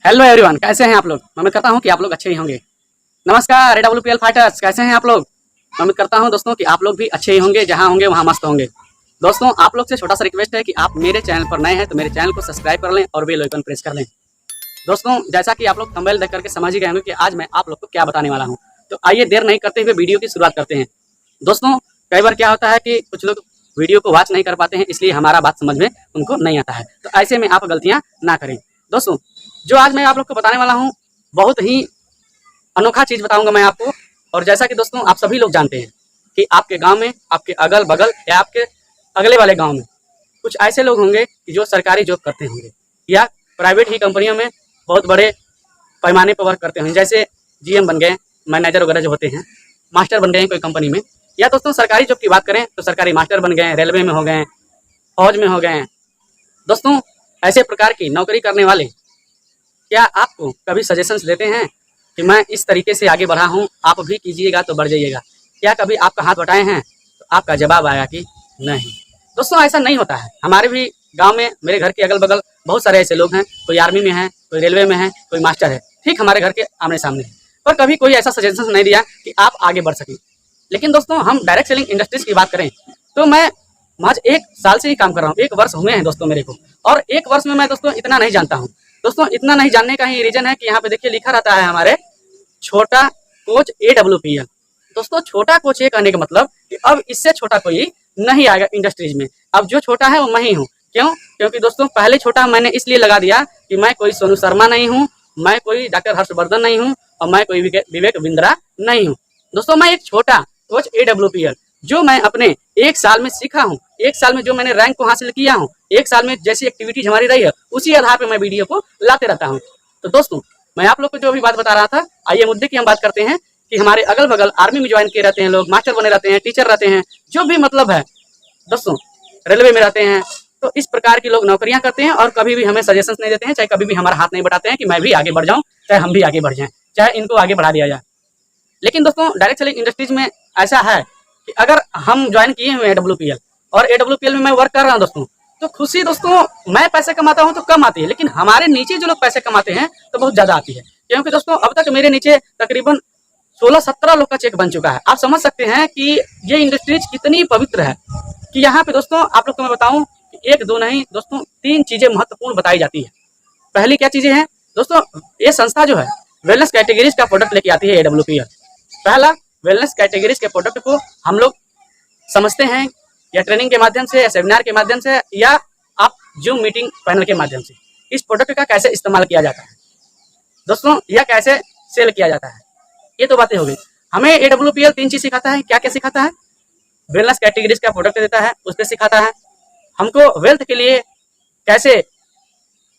Hello everyone, कैसे हैं आप लोग। मैं उम्मीद करता हूं कि आप लोग अच्छे ही होंगे। नमस्कार AWPL फाइटर्स, कैसे हैं आप लोग। मैं उम्मीद करता हूं दोस्तों कि आप लोग भी अच्छे ही होंगे, जहां होंगे वहां मस्त होंगे। दोस्तों, आप लोग से छोटा सा रिक्वेस्ट है कि आप मेरे चैनल पर नए हैं तो मेरे चैनल को सब्सक्राइब कर लें और बेल आइकन प्रेस कर लें। दोस्तों, जैसा कि आप लोग थंबनेल देख करके समझ ही गए होंगे कि आज मैं आप लोग को क्या बताने वाला हूँ, तो आइए देर नहीं करते हुए वीडियो की शुरुआत करते हैं। दोस्तों, कई बार क्या होता है कि कुछ लोग वीडियो को वॉच नहीं कर पाते हैं, इसलिए हमारा बात समझ में उनको नहीं आता है, तो ऐसे में आप गलतियां ना करें। दोस्तों, जो आज मैं आप लोग को बताने वाला हूँ बहुत ही अनोखा चीज बताऊंगा मैं आपको। और जैसा कि दोस्तों आप सभी लोग जानते हैं कि आपके गांव में, आपके अगल बगल या आपके अगले वाले गांव में कुछ ऐसे लोग होंगे कि जो सरकारी जॉब करते होंगे या प्राइवेट ही कंपनियों में बहुत बड़े पैमाने पर वर्क करते होंगे, जैसे GM बन गए, मैनेजर वगैरह जो होते हैं, मास्टर बन गए हैं कोई कंपनी में। या दोस्तों सरकारी जॉब की बात करें तो सरकारी मास्टर बन गए, रेलवे में हो गए, फौज में हो गए। दोस्तों, ऐसे प्रकार की नौकरी करने वाले क्या आपको कभी सजेशंस देते हैं कि मैं इस तरीके से आगे बढ़ा हूँ, आप भी कीजिएगा तो बढ़ जाइएगा। क्या कभी आपका हाथ बटाए हैं? तो आपका जवाब आया कि नहीं। दोस्तों, ऐसा नहीं होता है। हमारे भी गांव में, मेरे घर के अगल बगल बहुत सारे ऐसे लोग हैं, कोई आर्मी में है, कोई रेलवे में है, कोई मास्टर है, ठीक हमारे घर के आमने सामने है, पर कभी कोई ऐसा सजेशन नहीं दिया कि आप आगे बढ़ सकें। लेकिन दोस्तों, हम डायरेक्ट सेलिंग इंडस्ट्रीज की बात करें तो मैं महज 1 साल से ही काम कर रहा हूँ। 1 वर्ष हुए हैं दोस्तों मेरे को, और 1 वर्ष में मैं दोस्तों इतना नहीं जानता हूँ। दोस्तों, इतना नहीं जानने का ही रीजन है कि यहाँ पे देखिए लिखा रहता है हमारे छोटा कोच AWPL। दोस्तों, छोटा कोच ये कहने का मतलब कि अब इससे छोटा कोई नहीं आएगा इंडस्ट्रीज में। अब जो छोटा है वो मैं ही हूँ। क्यों? क्योंकि दोस्तों पहले छोटा मैंने इसलिए लगा दिया कि मैं कोई सोनू शर्मा नहीं हूँ, मैं कोई डॉक्टर हर्षवर्धन नहीं हूँ, और मैं कोई विवेक बिंद्रा नहीं हूँ। दोस्तों, मैं एक छोटा कोच AWPL, जो मैं अपने 1 साल में सीखा हूँ, 1 साल में जो मैंने रैंक को हासिल किया हूँ, 1 साल में जैसी एक्टिविटीज हमारी रही है, उसी आधार पर मैं वीडियो को लाते रहता हूँ। तो दोस्तों, मैं आप लोग को जो भी बात बता रहा था, आइए मुद्दे की हम बात करते हैं कि हमारे अगल बगल आर्मी में ज्वाइन किए रहते हैं लोग, मास्टर बने रहते हैं, टीचर रहते हैं, जो भी मतलब है दोस्तों, रेलवे में रहते हैं। तो इस प्रकार की लोग नौकरियां करते हैं और कभी भी हमें सजेशंस नहीं देते हैं, चाहे कभी भी हमारा हाथ नहीं बढ़ाते हैं कि मैं भी आगे बढ़ जाऊं, चाहे हम भी आगे बढ़ जाएं, चाहे इनको आगे बढ़ा दिया जाए। लेकिन दोस्तों, डायरेक्ट सेलिंग इंडस्ट्रीज में ऐसा है कि अगर हम ज्वाइन किए हुए हैं AWPL और AWPL में मैं वर्क कर रहा हूँ दोस्तों, तो खुशी दोस्तों, मैं पैसे कमाता हूँ तो कम आती है, लेकिन हमारे नीचे जो लोग पैसे कमाते हैं तो बहुत ज्यादा आती है। क्योंकि दोस्तों अब तक मेरे नीचे तकरीबन 16-17 लोग का चेक बन चुका है। आप समझ सकते हैं कि ये इंडस्ट्रीज कितनी पवित्र है कि यहाँ पे दोस्तों आप लोग को मैं बताऊं कि 1-2 नहीं दोस्तों 3 चीजें महत्वपूर्ण बताई जाती है। पहली क्या चीजें हैं दोस्तों, ये संस्था जो है वेलनेस कैटेगरीज का प्रोडक्ट लेके आती है AWPL। पहला, वेलनेस कैटेगरीज के प्रोडक्ट को हम लोग समझते हैं या ट्रेनिंग के माध्यम से या सेमिनार के माध्यम से या आप जूम मीटिंग पैनल के माध्यम से इस प्रोडक्ट का कैसे इस्तेमाल किया जाता है दोस्तों, या कैसे सेल किया जाता है, ये तो बातें हो गई। हमें AWPL 3 चीज सिखाता है। क्या क्या सिखाता है? वेलनेस कैटेगरीज का प्रोडक्ट देता है, उससे सिखाता है हमको वेल्थ के लिए कैसे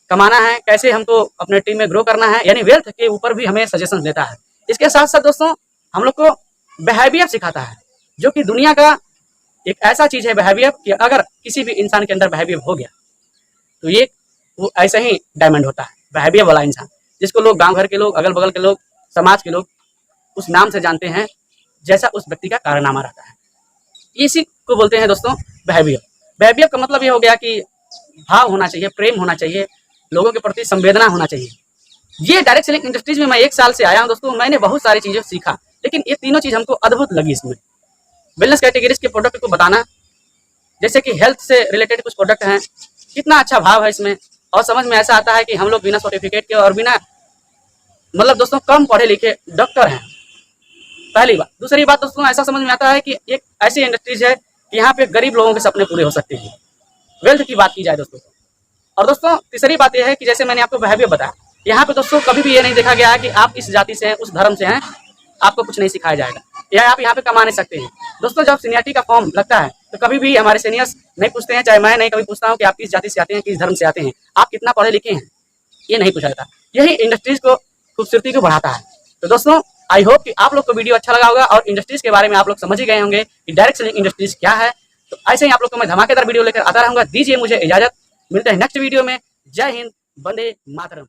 कमाना है, कैसे हमको अपने टीम में ग्रो करना है, यानी वेल्थ के ऊपर भी हमें सजेशन देता है। इसके साथ साथ दोस्तों हम लोग को बिहेवियर सिखाता है, जो कि दुनिया का एक ऐसा चीज है बिहेवियर कि अगर किसी भी इंसान के अंदर बिहेवियर हो गया तो ये वो ऐसा ही डायमंड होता है, बिहेवियर वाला इंसान, जिसको लोग गांव घर के लोग, अगल बगल के लोग, समाज के लोग उस नाम से जानते हैं जैसा उस व्यक्ति का कारनामा रहता है। इसी को बोलते हैं दोस्तों बिहेवियर। बिहेवियर का मतलब ये हो गया कि भाव होना चाहिए, प्रेम होना चाहिए, लोगों के प्रति संवेदना होना चाहिए। ये डायरेक्ट सेलिंग इंडस्ट्रीज में मैं 1 साल से आया हूँ दोस्तों, मैंने बहुत सारी चीजें सीखा, लेकिन ये तीनों चीज हमको अद्भुत लगी इसमें। वेलनेस कैटेगरीज के प्रोडक्ट को बताना, जैसे कि हेल्थ से रिलेटेड कुछ प्रोडक्ट हैं, कितना अच्छा भाव है इसमें, और समझ में ऐसा आता है कि हम लोग बिना सर्टिफिकेट के और बिना मतलब दोस्तों कम पढ़े लिखे डॉक्टर हैं। पहली बात। दूसरी बात दोस्तों, ऐसा समझ में आता है कि एक ऐसी इंडस्ट्रीज है कि यहाँ पे गरीब लोगों के सपने पूरे हो सकते हैं, वेल्थ की बात की जाए दोस्तों। और दोस्तों तीसरी बात यह है कि जैसे मैंने आपको बिहेवियर बताया, यहाँ पे दोस्तों कभी भी ये नहीं देखा गया है कि आप इस जाति से हैं, उस धर्म से हैं, आपको कुछ नहीं सिखाया जाएगा, या आप यहाँ पे कमा नहीं सकते हैं। दोस्तों, जब सीनियरिटी का फॉर्म लगता है तो कभी भी हमारे सीनियर्स नहीं पूछते हैं, चाहे मैं नहीं कभी पूछता हूँ कि आप किस जाति से आते हैं, किस धर्म से आते हैं, आप कितना पढ़े लिखे हैं, ये नहीं पूछा जाता। यही इंडस्ट्रीज को खूबसूरती को बढ़ाता है। तो दोस्तों, आई होप कि आप लोग को वीडियो अच्छा लगा होगा और इंडस्ट्रीज के बारे में आप लोग समझ ही गए होंगे कि डायरेक्ट सेलिंग इंडस्ट्रीज क्या है। तो ऐसे ही आप लोग को मैं धमाकेदार वीडियो लेकर आता रहूंगा। दीजिए मुझे इजाजत, मिलते हैं नेक्स्ट वीडियो में। जय हिंद, वंदे मातरम।